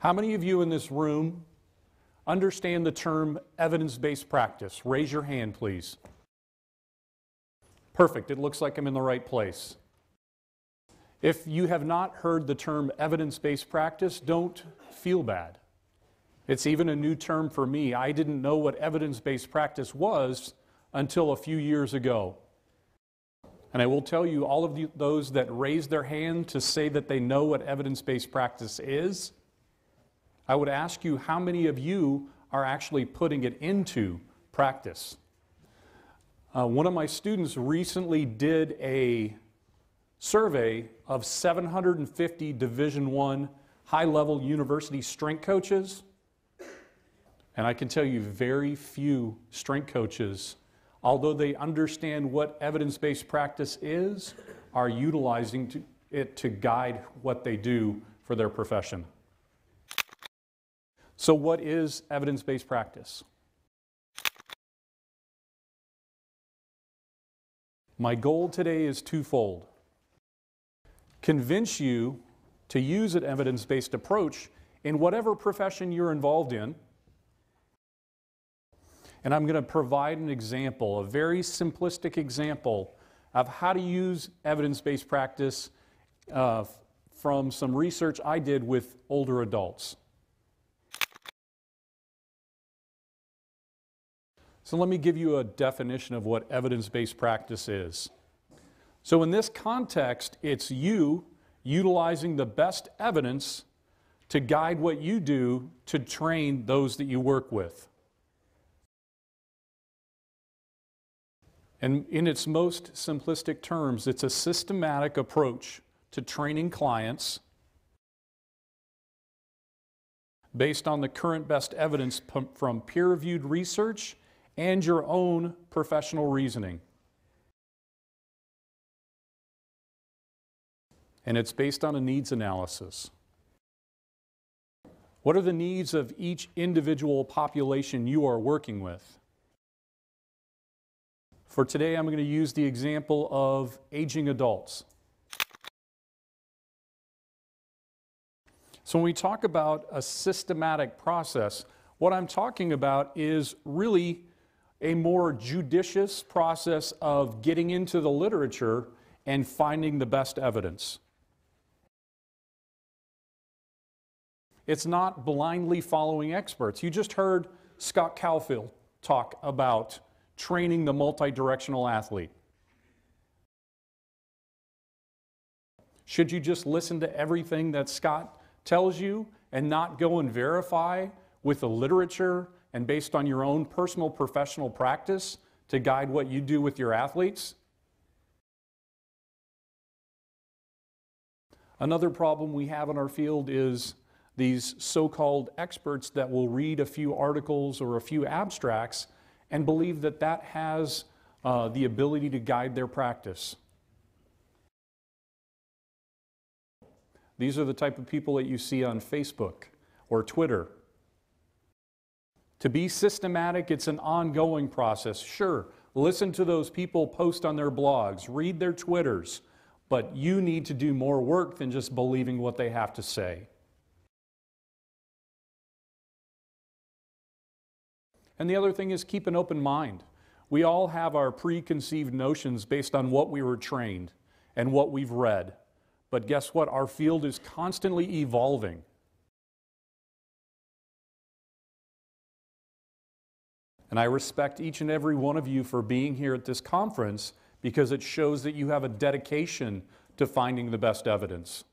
How many of you in this room understand the term evidence-based practice? Raise your hand, please. Perfect. It looks like I'm in the right place. If you have not heard the term evidence-based practice, don't feel bad. It's even a new term for me. I didn't know what evidence-based practice was until a few years ago. And I will tell you, all of those that raise their hand to say that they know what evidence-based practice is, I would ask you how many of you are actually putting it into practice. One of my students recently did a survey of 750 Division I high-level university strength coaches, and I can tell you very few strength coaches, although they understand what evidence-based practice is, are utilizing it to guide what they do for their profession. So what is evidence-based practice? My goal today is twofold. Convince you to use an evidence-based approach in whatever profession you're involved in. And I'm going to provide an example, a very simplistic example of how to use evidence-based practice from some research I did with older adults. So let me give you a definition of what evidence-based practice is. So in this context, it's you utilizing the best evidence to guide what you do to train those that you work with. And in its most simplistic terms, it's a systematic approach to training clients based on the current best evidence from peer-reviewed research and your own professional reasoning. And it's based on a needs analysis. What are the needs of each individual population you are working with? For today, I'm going to use the example of aging adults. So when we talk about a systematic process, what I'm talking about is really a more judicious process of getting into the literature and finding the best evidence. It's not blindly following experts. You just heard Scott Calfield talk about training the multi-directional athlete. Should you just listen to everything that Scott tells you and not go and verify with the literature and based on your own personal professional practice to guide what you do with your athletes? Another problem we have in our field is these so-called experts that will read a few articles or a few abstracts and believe that that has the ability to guide their practice. These are the type of people that you see on Facebook or Twitter. To be systematic, it's an ongoing process. Sure, listen to those people post on their blogs, read their Twitters, but you need to do more work than just believing what they have to say. And the other thing is keep an open mind. We all have our preconceived notions based on what we were trained and what we've read. But guess what? Our field is constantly evolving. And I respect each and every one of you for being here at this conference because it shows that you have a dedication to finding the best evidence.